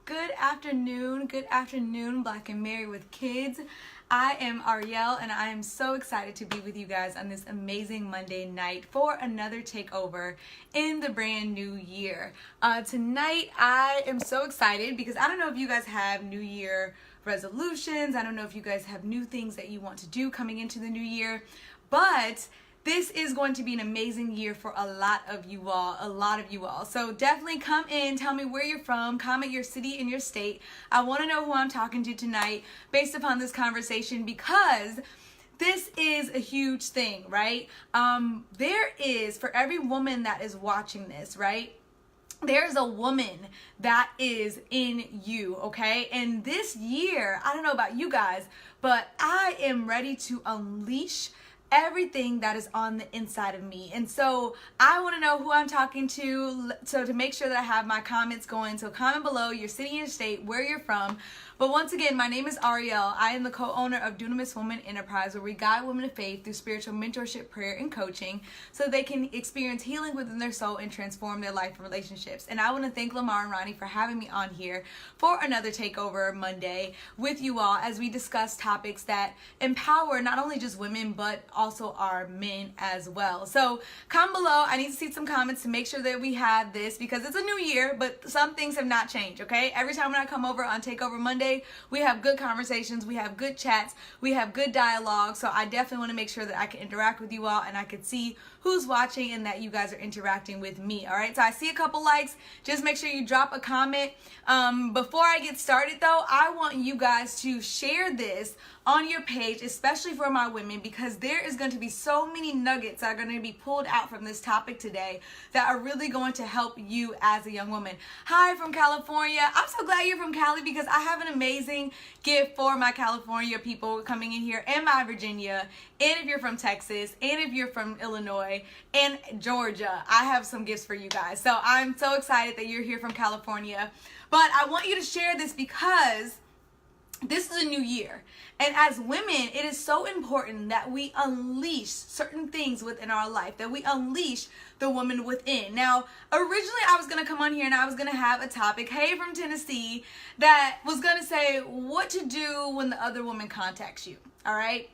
Good afternoon, Black and Married with Kids. I am Ariel, and I am so excited to be with you guys on this amazing Monday night for another takeover in the brand new year. Tonight, I am so excited because I don't know if you guys have New Year resolutions. I don't know if you guys have new things that you want to do coming into the new year, but this is going to be an amazing year for a lot of you all. So definitely come in, tell me where you're from, comment your city and your state. I want to know who I'm talking to tonight based upon this conversation, because this is a huge thing, right? There is, for every woman that is watching this, right? There's a woman that is in you, okay? And this year, I don't know about you guys, but I am ready to unleash everything that is on the inside of me. And so I want to know who I'm talking to, so to make sure that I have my comments going. So comment below your city and state, where you're from. But once again, my name is Ariel. I am the co-owner of Dunamis Women Enterprise, where we guide women of faith through spiritual mentorship, prayer, and coaching so they can experience healing within their soul and transform their life and relationships. And I want to thank Lamar and Ronnie for having me on here for another Takeover Monday with you all as we discuss topics that empower not only just women, but also our men as well. So comment below. I need to see some comments to make sure that we have this, because it's a new year, but some things have not changed, okay? Every time when I come over on Takeover Monday, we have good conversations, we have good chats, we have good dialogue. So I definitely want to make sure that I can interact with you all and I can see who's watching and that you guys are interacting with me. All right, so I see a couple likes. Just make sure you drop a comment. Before I get started though, I want you guys to share this on your page, especially for my women, because there is going to be so many nuggets that are going to be pulled out from this topic today that are really going to help you as a young woman. Hi from California. I'm so glad you're from Cali, because I have an amazing gift for my California people coming in here, and my Virginia, and if you're from Texas, and if you're from Illinois and Georgia, I have some gifts for you guys. So I'm so excited that you're here from California. But I want you to share this because this is a new year. And as women, it is so important that we unleash certain things within our life, that we unleash the woman within. Now, originally I was going to come on here and I was going to have a topic, hey from Tennessee, that was going to say what to do when the other woman contacts you, all right?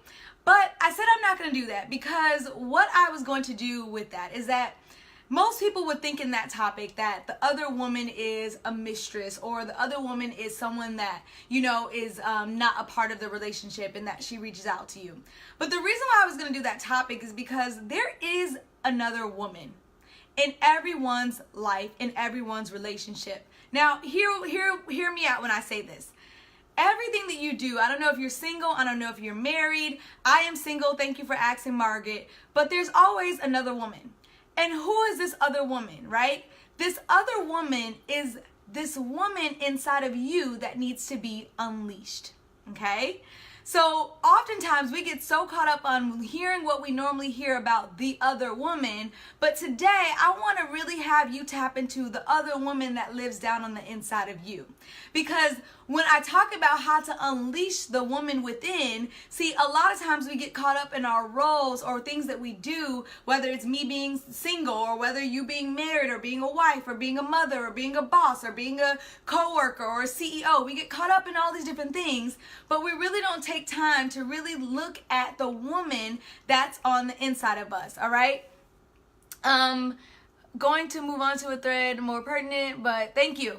But I said I'm not going to do that, because what I was going to do with that is that most people would think in that topic that the other woman is a mistress, or the other woman is someone that, you know, is not a part of the relationship and that she reaches out to you. But the reason why I was going to do that topic is because there is another woman in everyone's life, in everyone's relationship. Now, hear me out when I say this. Everything that you do, I don't know if you're single, I don't know if you're married. I am single, thank you for asking, Margaret. But there's always another woman. And who is this other woman, right? This other woman is this woman inside of you that needs to be unleashed, okay? So oftentimes we get so caught up on hearing what we normally hear about the other woman, but today I want to really have you tap into the other woman that lives down on the inside of you. Because when I talk about how to unleash the woman within, see, a lot of times we get caught up in our roles or things that we do, whether it's me being single, or whether you being married, or being a wife, or being a mother, or being a boss, or being a coworker, or a CEO. We get caught up in all these different things, but we really don't take time to really look at the woman that's on the inside of us, all right? Going to move on to a thread more pertinent, but thank you.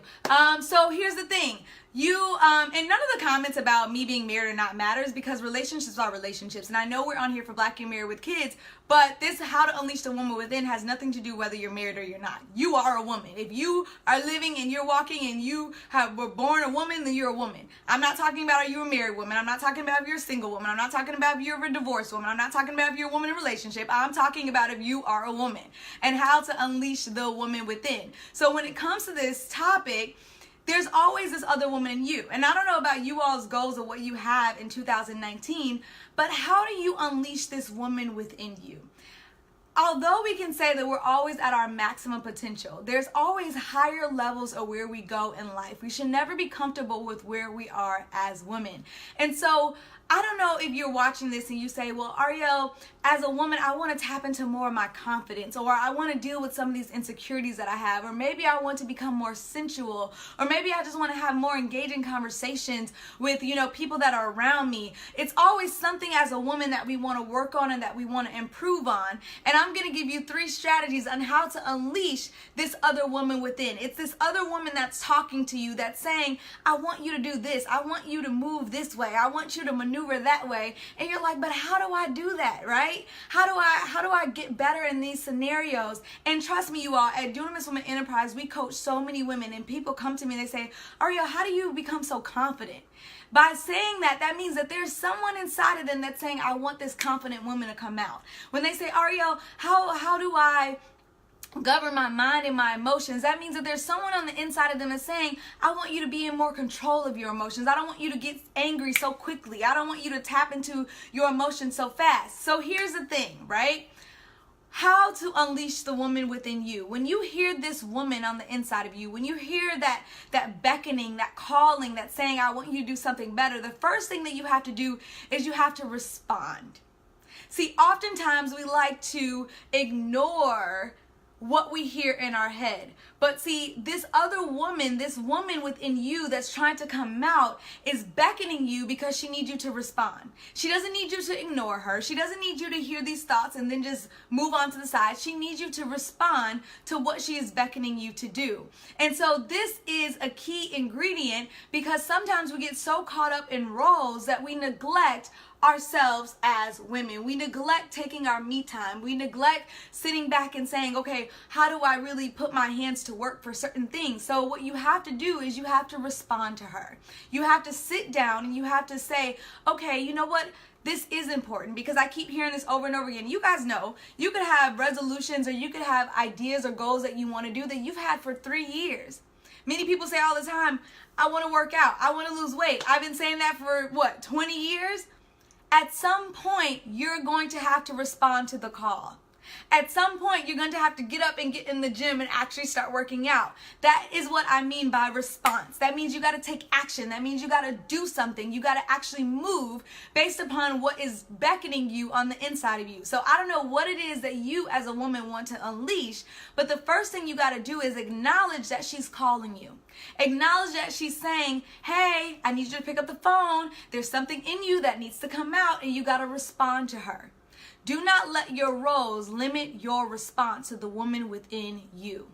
So here's the thing. And none of the comments about me being married or not matters, because relationships are relationships. And I know we're on here for Black and Married with Kids, but this how to unleash the woman within has nothing to do whether you're married or you're not. You are a woman. If you are living and you're walking and you were born a woman, then you're a woman. I'm not talking about are you a married woman. I'm not talking about if you're a single woman. I'm not talking about if you're a divorced woman. I'm not talking about if you're a woman in a relationship. I'm talking about if you are a woman and how to unleash the woman within. So when it comes to this topic, there's always this other woman in you. And I don't know about you all's goals or what you have in 2019, but how do you unleash this woman within you? Although we can say that we're always at our maximum potential, there's always higher levels of where we go in life. We should never be comfortable with where we are as women. And so I don't know if you're watching this and you say, well, Ariel, as a woman, I want to tap into more of my confidence, or I want to deal with some of these insecurities that I have, or maybe I want to become more sensual, or maybe I just want to have more engaging conversations with, people that are around me. It's always something as a woman that we want to work on and that we want to improve on. And I'm going to give you 3 strategies on how to unleash this other woman within. It's this other woman that's talking to you, that's saying, I want you to do this. I want you to move this way. I want you to maneuver that way. And you're like, but how do I do that, right? How do I get better in these scenarios? And trust me, you all, at Dunamis Women Enterprise, we coach so many women, and people come to me and they say, Ariel, how do you become so confident? By saying that means that there's someone inside of them that's saying, I want this confident woman to come out. When they say, Ariel, how do I govern my mind and my emotions? That means that there's someone on the inside of them that's saying, I want you to be in more control of your emotions. I don't want you to get angry so quickly. I don't want you to tap into your emotions so fast. So here's the thing, right? How to unleash the woman within you. When you hear this woman on the inside of you, when you hear that beckoning, that calling, that saying, I want you to do something better, the first thing that you have to do is you have to respond. See, oftentimes we like to ignore what we hear in our head. But see, this other woman, this woman within you that's trying to come out, is beckoning you because she needs you to respond. She doesn't need you to ignore her. She doesn't need you to hear these thoughts and then just move on to the side. She needs you to respond to what she is beckoning you to do. And so this is a key ingredient, because sometimes we get so caught up in roles that we neglect ourselves as women. We neglect taking our me time. We neglect sitting back and saying, okay, how do I really put my hands to work for certain things? So what you have to do is you have to respond to her. You have to sit down and you have to say, okay, you know what? This is important, because I keep hearing this over and over again. You guys know, you could have resolutions or you could have ideas or goals that you want to do that you've had for 3 years. Many people say all the time, I want to work out. I want to lose weight. I've been saying that for 20 years? At some point, you're going to have to respond to the call. At some point, you're going to have to get up and get in the gym and actually start working out. That is what I mean by response. That means you got to take action. That means you got to do something. You got to actually move based upon what is beckoning you on the inside of you. So I don't know what it is that you as a woman want to unleash, but the first thing you got to do is acknowledge that she's calling you. Acknowledge that she's saying, hey, I need you to pick up the phone. There's something in you that needs to come out, and you got to respond to her. Do not let your roles limit your response to the woman within you.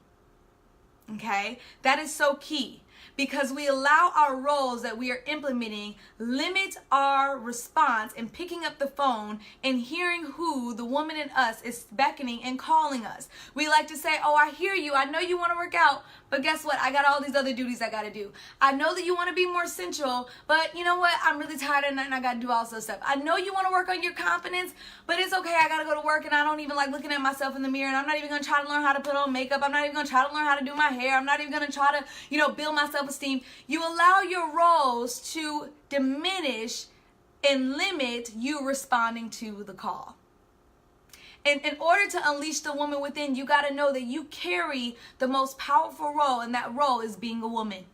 Okay? That is so key, because we allow our roles that we are implementing limit our response in picking up the phone and hearing who the woman in us is beckoning and calling us. We like to say, oh, I hear you. I know you want to work out, but guess what? I got all these other duties I got to do. I know that you want to be more sensual, but you know what? I'm really tired and I got to do all this stuff. I know you want to work on your confidence, but it's okay. I got to go to work and I don't even like looking at myself in the mirror, and I'm not even going to try to learn how to put on makeup. I'm not even going to try to learn how to do my hair. I'm not even going to try to, build my self-esteem. You allow your roles to diminish and limit you responding to the call. And in order to unleash the woman within, you got to know that you carry the most powerful role, and that role is being a woman.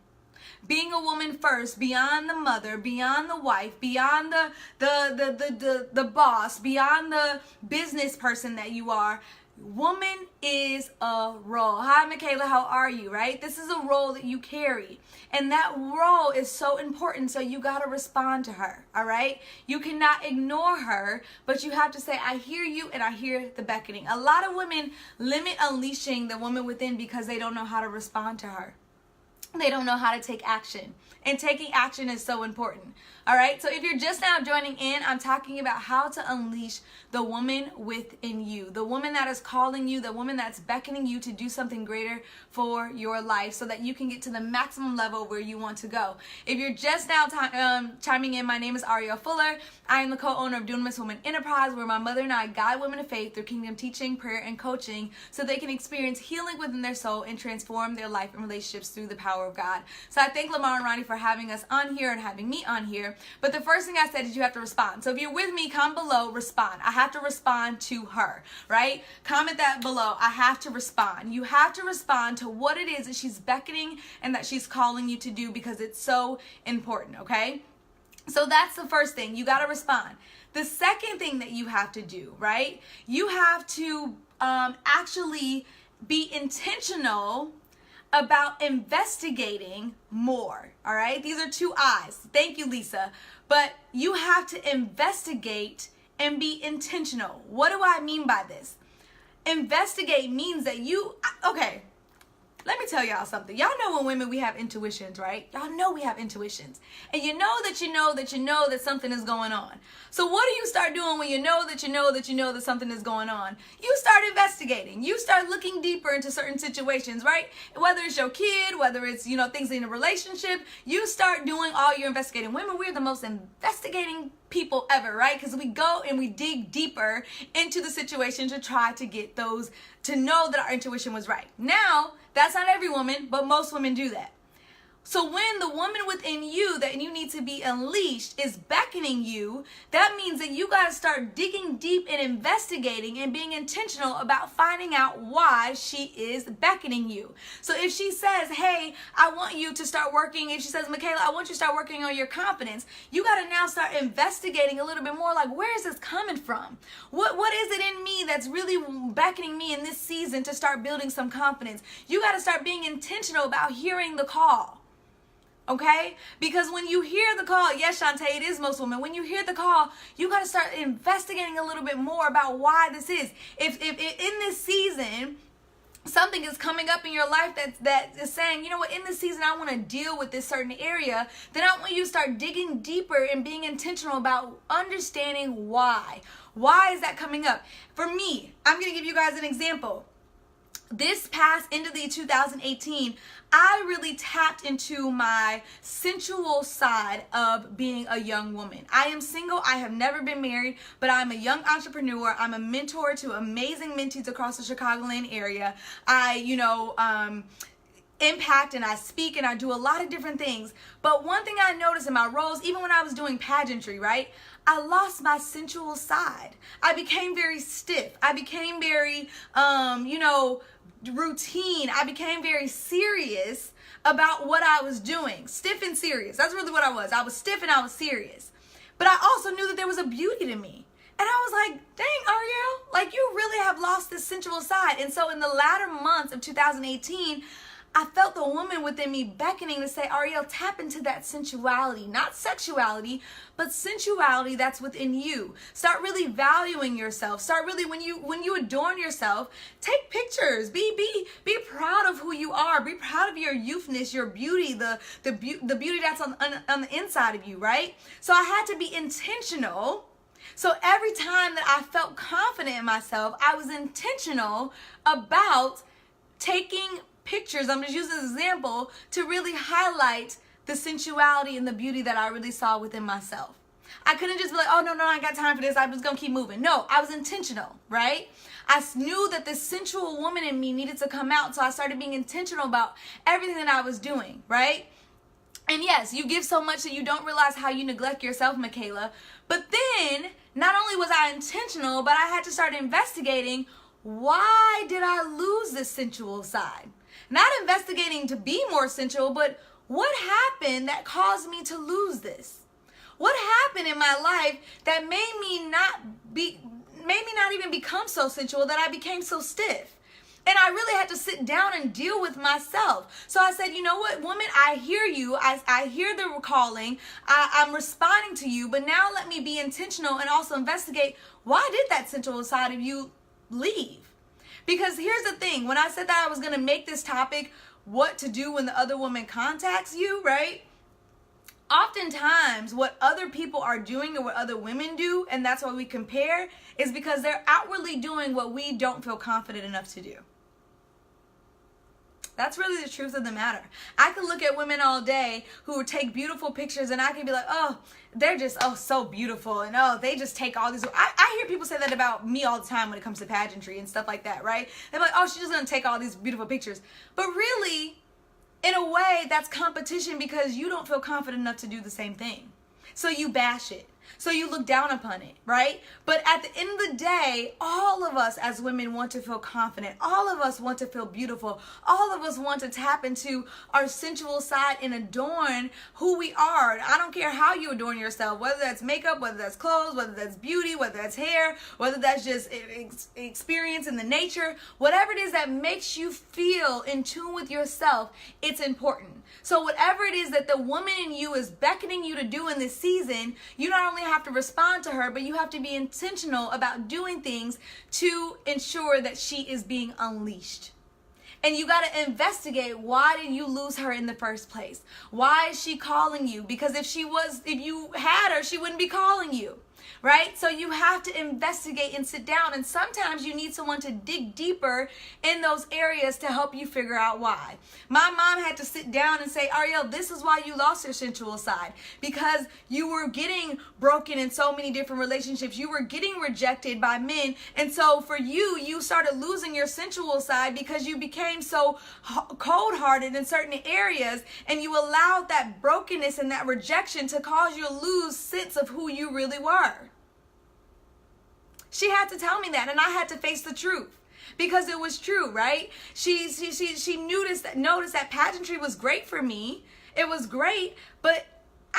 Being a woman first, beyond the mother, beyond the wife, beyond the boss, beyond the business person that you are. Woman is a role. Hi, Michaela, how are you, right? This is a role that you carry. And that role is so important, so you got to respond to her, all right? You cannot ignore her, but you have to say, I hear you and I hear the beckoning. A lot of women limit unleashing the woman within because they don't know how to respond to her. They don't know how to take action. And taking action is so important. All right, so if you're just now joining in, I'm talking about how to unleash the woman within you, the woman that is calling you, the woman that's beckoning you to do something greater for your life so that you can get to the maximum level where you want to go. If you're just now chiming in, my name is Ariel Fuller. I am the co-owner of Dunamis Women Enterprise, where my mother and I guide women of faith through kingdom teaching, prayer, and coaching so they can experience healing within their soul and transform their life and relationships through the power of God. So I thank Lamar and Ronnie for having us on here and having me on here. But the first thing I said is you have to respond. So if you're with me, comment below, respond. I have to respond to her, right? Comment that below. I have to respond. You have to respond to what it is that she's beckoning and that she's calling you to do, because it's so important, okay? So that's the first thing. You got to respond. The second thing that you have to do, right? You have to actually be intentional about investigating more, all right? These are two I's. Thank you, Lisa. But you have to investigate and be intentional. What do I mean by this? Investigate means that okay, let me tell y'all something. Y'all know when women, we have intuitions, right? Y'all know we have intuitions. And you know that something is going on. So what do you start doing when you know that something is going on? You start investigating. You start looking deeper into certain situations, right? Whether it's your kid, whether it's, things in a relationship, you start doing all your investigating. Women, we're the most investigating people ever, right? Because we go and we dig deeper into the situation to try to get those, to know that our intuition was right. Now, that's not every woman, but most women do that. So when the woman within you that you need to be unleashed is beckoning you, that means that you got to start digging deep and investigating and being intentional about finding out why she is beckoning you. So if she says, hey, I want you to start working, if she says, Michaela, I want you to start working on your confidence, you got to now start investigating a little bit more, like, where is this coming from? What is it in me that's really beckoning me in this season to start building some confidence? You got to start being intentional about hearing the call. Okay? Because when you hear the call, yes, Shantae, it is most women. When you hear the call, you got to start investigating a little bit more about why this is. If in this season, something is coming up in your life that is saying, you know what, in this season, I want to deal with this certain area, then I want you to start digging deeper and being intentional about understanding why. Why is that coming up? For me, I'm going to give you guys an example. This past into the 2018, I really tapped into my sensual side of being a young woman. I am single. I have never been married, but I'm a young entrepreneur. I'm a mentor to amazing mentees across the Chicagoland area. I, impact and I speak and I do a lot of different things. But one thing I noticed in my roles, even when I was doing pageantry, right? I lost my sensual side. I became very stiff. I became very, routine. I became very serious about what I was doing. Stiff and serious. That's really what I was. I was stiff and I was serious. But I also knew that there was a beauty to me. And I was like, dang, Ariel, like you really have lost this sensual side. And so in the latter months of 2018, I felt the woman within me beckoning to say, Ariel, tap into that sensuality, not sexuality, but sensuality that's within you. Start really valuing yourself. Start really, when you adorn yourself, take pictures. Be proud of who you are. Be proud of your youthness, your beauty, the beauty that's on the inside of you, right? So I had to be intentional. So every time that I felt confident in myself, I was intentional about taking pictures. I'm just using this example to really highlight the sensuality and the beauty that I really saw within myself. I couldn't just be like, oh, no, I ain't got time for this. I'm just going to keep moving. No, I was intentional, right? I knew that this sensual woman in me needed to come out. So I started being intentional about everything that I was doing, right? And yes, you give so much that you don't realize how you neglect yourself, Michaela. But then not only was I intentional, but I had to start investigating, why did I lose this sensual side? Not investigating to be more sensual, but what happened that caused me to lose this? What happened in my life that made me not even become so sensual, that I became so stiff? And I really had to sit down and deal with myself. So I said, you know what, woman, I hear you. I hear the calling. I'm responding to you, but now let me be intentional and also investigate, why did that sensual side of you leave? Because here's the thing, when I said that I was going to make this topic what to do when the other woman contacts you, right? Oftentimes what other people are doing or what other women do, and that's why we compare, is because they're outwardly doing what we don't feel confident enough to do. That's really the truth of the matter. I could look at women all day who take beautiful pictures and I could be like, oh, they're just, so beautiful. And they just take all these. I hear people say that about me all the time when it comes to pageantry and stuff like that, right? They're like, oh, she's just going to take all these beautiful pictures. But really, in a way, that's competition because you don't feel confident enough to do the same thing. So you bash it. So you look down upon it, right? But at the end of the day, all of us as women want to feel confident. All of us want to feel beautiful. All of us want to tap into our sensual side and adorn who we are. I don't care how you adorn yourself, whether that's makeup, whether that's clothes, whether that's beauty, whether that's hair, whether that's just experience in the nature, whatever it is that makes you feel in tune with yourself, it's important. So whatever it is that the woman in you is beckoning you to do in this season, you not only have to respond to her, but you have to be intentional about doing things to ensure that she is being unleashed. And you got to investigate, why did you lose her in the first place? Why is she calling you? Because if you had her, she wouldn't be calling you. Right? So you have to investigate and sit down. And sometimes you need someone to dig deeper in those areas to help you figure out why. My mom had to sit down and say, Ariel, this is why you lost your sensual side. Because you were getting broken in so many different relationships. You were getting rejected by men. And so for you, you started losing your sensual side because you became so cold-hearted in certain areas. And you allowed that brokenness and that rejection to cause you to lose sense of who you really were. She had to tell me that, and I had to face the truth because it was true, right? She noticed that pageantry was great for me. It was great, but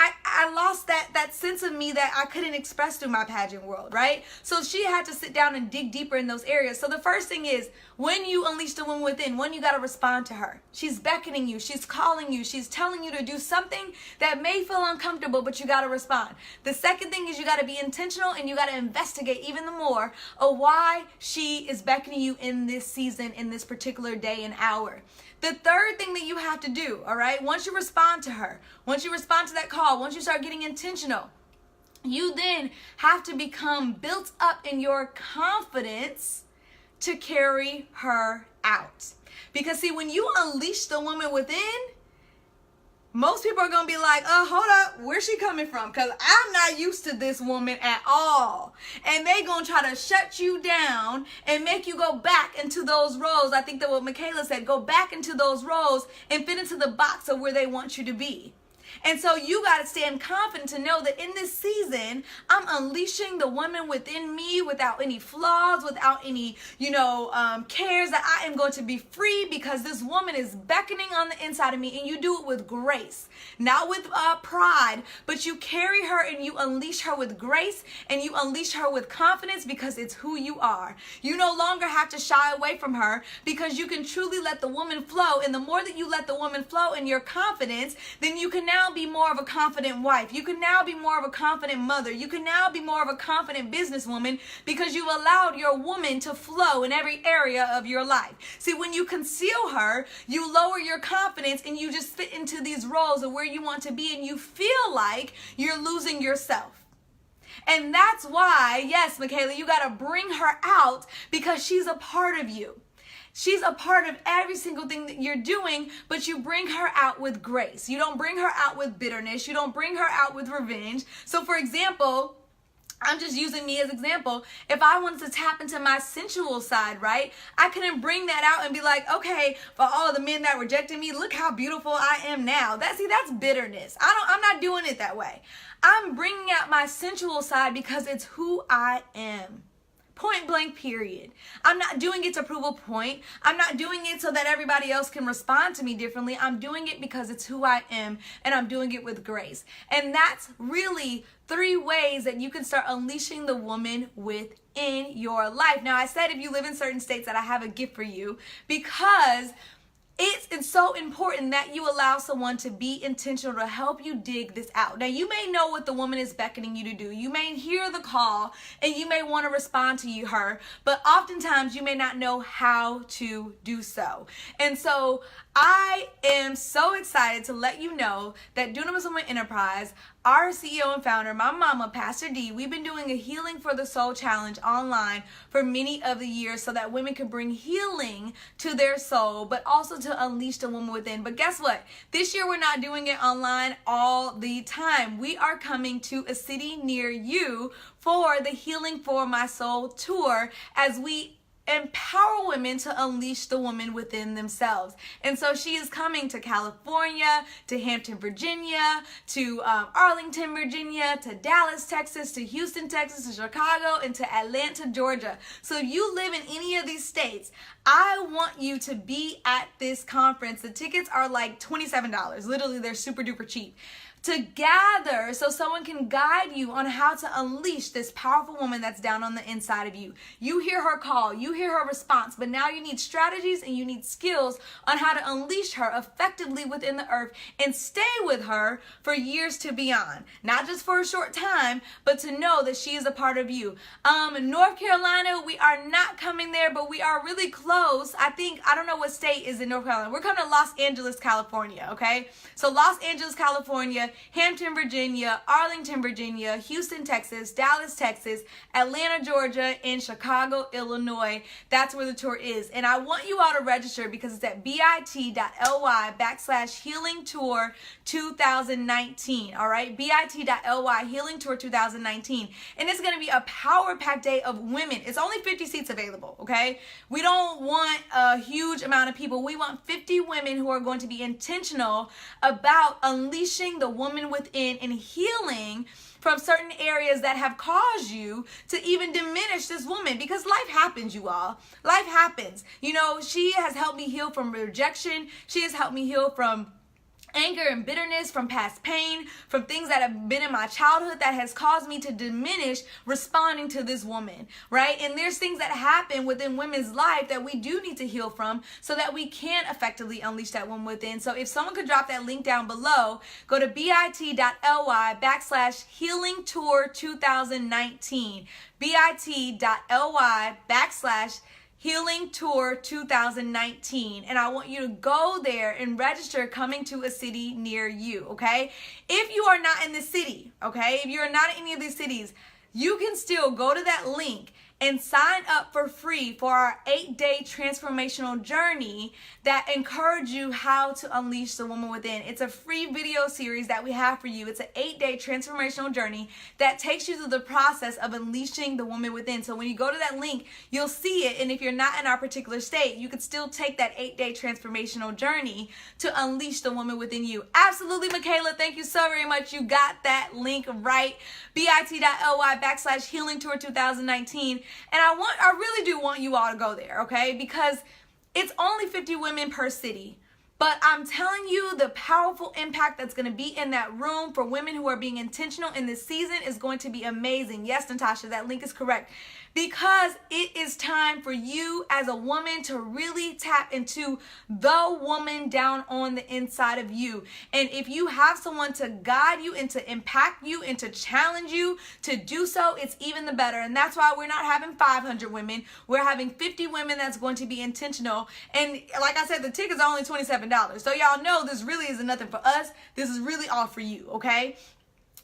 I lost that sense of me that I couldn't express through my pageant world, right? So she had to sit down and dig deeper in those areas. So the first thing is, when you unleash the woman within, when you got to respond to her. She's beckoning you. She's calling you. She's telling you to do something that may feel uncomfortable, but you got to respond. The second thing is you got to be intentional, and you got to investigate even more of why she is beckoning you in this season, in this particular day and hour. The third thing that you have to do, all right, once you respond to her, once you respond to that call, once you start getting intentional, you then have to become built up in your confidence to carry her out. Because see, when you unleash the woman within, most people are going to be like, hold up, where's she coming from? Because I'm not used to this woman at all. And they going to try to shut you down and make you go back into those roles. I think that what Michaela said, go back into those roles and fit into the box of where they want you to be. And so you got to stand confident to know that in this season, I'm unleashing the woman within me without any flaws, without any, cares, that I am going to be free because this woman is beckoning on the inside of me, and you do it with grace, not with pride, but you carry her and you unleash her with grace, and you unleash her with confidence because it's who you are. You no longer have to shy away from her because you can truly let the woman flow. And the more that you let the woman flow in your confidence, then you can now be more of a confident wife. You can now be more of a confident mother. You can now be more of a confident businesswoman because you've allowed your woman to flow in every area of your life. See, when you conceal her, you lower your confidence and you just fit into these roles of where you want to be, and you feel like you're losing yourself. And that's why, yes, Michaela, you got to bring her out because she's a part of you. She's a part of every single thing that you're doing, but you bring her out with grace. You don't bring her out with bitterness. You don't bring her out with revenge. So for example, I'm just using me as example. If I wanted to tap into my sensual side, right, I couldn't bring that out and be like, okay, for all the men that rejected me, look how beautiful I am now. That's bitterness. I'm not doing it that way. I'm bringing out my sensual side because it's who I am. Point blank, period. I'm not doing it to prove a point. I'm not doing it so that everybody else can respond to me differently. I'm doing it because it's who I am, and I'm doing it with grace. And that's really 3 ways that you can start unleashing the woman within your life. Now, I said if you live in certain states that I have a gift for you, because it's so important that you allow someone to be intentional to help you dig this out. Now, you may know what the woman is beckoning you to do. You may hear the call and you may want to respond to her, but oftentimes you may not know how to do so. And so I am so excited to let you know that Dunamis Women Enterprise, our CEO and founder, my mama, Pastor D, we've been doing a Healing for the Soul Challenge online for many of the years so that women can bring healing to their soul, but also to unleash the woman within. But guess what? This year we're not doing it online all the time. We are coming to a city near you for the Healing for My Soul tour as we empower women to unleash the woman within themselves. And so she is coming to California, to Hampton, Virginia, to Arlington, Virginia, to Dallas, Texas, to Houston, Texas, to Chicago, and to Atlanta, Georgia. So if you live in any of these states, I want you to be at this conference. The tickets are like $27. Literally, they're super duper cheap. To gather so someone can guide you on how to unleash this powerful woman that's down on the inside of you. You hear her call, you hear her response, but now you need strategies and you need skills on how to unleash her effectively within the earth and stay with her for years to beyond. Not just for a short time, but to know that she is a part of you. North Carolina, we are not coming there, but we are really close. I don't know what state is in North Carolina. We're coming to Los Angeles, California, okay? So Los Angeles, California, Hampton, Virginia, Arlington, Virginia, Houston, Texas, Dallas, Texas, Atlanta, Georgia, and Chicago, Illinois. That's where the tour is. And I want you all to register because it's at bit.ly/Healing Tour 2019. All right, bit.ly Healing Tour 2019. And it's going to be a power-packed day of women. It's only 50 seats available, okay? We don't want a huge amount of people. We want 50 women who are going to be intentional about unleashing the woman within and healing from certain areas that have caused you to even diminish this woman, because life happens, you all. Life happens. You know, she has helped me heal from rejection. She has helped me heal from anger and bitterness, from past pain, from things that have been in my childhood that has caused me to diminish responding to this woman, right? And there's things that happen within women's life that we do need to heal from so that we can effectively unleash that woman within. So if someone could drop that link down below, go to bit.ly/Healing Tour 2019, bit.ly/Healing Tour 2019. And I want you to go there and register coming to a city near you, okay? If you are not in the city, okay, if you're not in any of these cities, you can still go to that link and sign up for free for our 8-day transformational journey that encourage you how to unleash the woman within. It's a free video series that we have for you. It's an 8-day transformational journey that takes you through the process of unleashing the woman within. So when you go to that link, you'll see it. And if you're not in our particular state, you could still take that 8-day transformational journey to unleash the woman within you. Absolutely, Michaela. Thank you so very much. You got that link right. bit.ly/Healing Tour 2019. And I really do want you all to go there, okay? Because it's only 50 women per city. But I'm telling you, the powerful impact that's going to be in that room for women who are being intentional in this season is going to be amazing. Yes, Natasha, that link is correct. Because it is time for you as a woman to really tap into the woman down on the inside of you. And if you have someone to guide you and to impact you and to challenge you to do so, it's even the better. And that's why we're not having 500 women. We're having 50 women that's going to be intentional. And like I said, the tickets are only $27. So y'all know this really isn't nothing for us. This is really all for you, okay?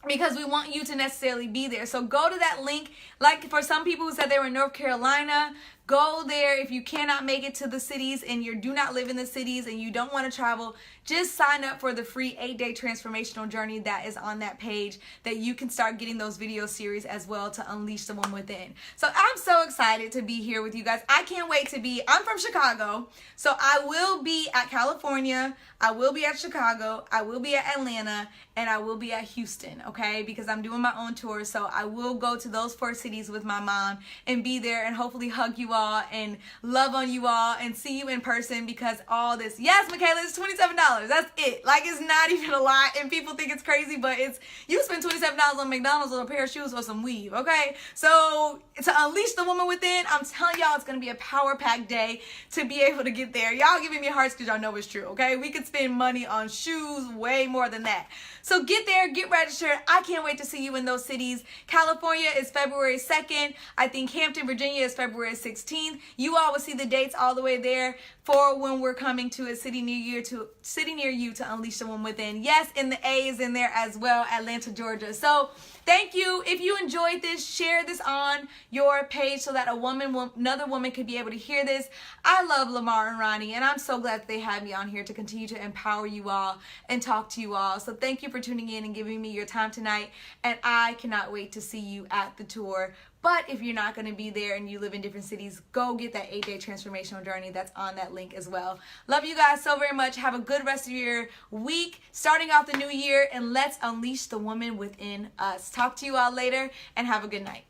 Because we want you to necessarily be there. So go to that link. Like for some people who said they were in North Carolina, go there. If you cannot make it to the cities and you do not live in the cities and you don't want to travel, just sign up for the free 8-day transformational journey that is on that page, that you can start getting those video series as well to unleash the woman within. So I'm so excited to be here with you guys. I can't wait to be, I'm from Chicago, so I will be at California, I will be at Chicago, I will be at Atlanta, and I will be at Houston, okay? Because I'm doing my own tour, so I will go to those 4 cities with my mom and be there and hopefully hug you all and love on you all and see you in person, because all this, yes, Michaela, it's $27. That's it. Like, it's not even a lot, and people think it's crazy, but it's, you spend $27 on McDonald's on a pair of shoes or some weave, okay? So to unleash the woman within, I'm telling y'all, it's going to be a power-packed day to be able to get there. Y'all giving me hearts because y'all know it's true, okay? We could spend money on shoes way more than that. So get there, get registered. I can't wait to see you in those cities. California is February 2nd. I think Hampton, Virginia is February 16th. You all will see the dates all the way there. for when we're coming to a city near you to unleash the woman within. Yes, and the A is in there as well, Atlanta, Georgia. So thank you. If you enjoyed this, share this on your page so that another woman could be able to hear this. I love Lamar and Ronnie, and I'm so glad that they have me on here to continue to empower you all and talk to you all. So thank you for tuning in and giving me your time tonight, and I cannot wait to see you at the tour. But if you're not going to be there and you live in different cities, go get that 8-day transformational journey that's on that link as well. Love you guys so very much. Have a good rest of your week, starting off the new year, and let's unleash the woman within us. Talk to you all later, and have a good night.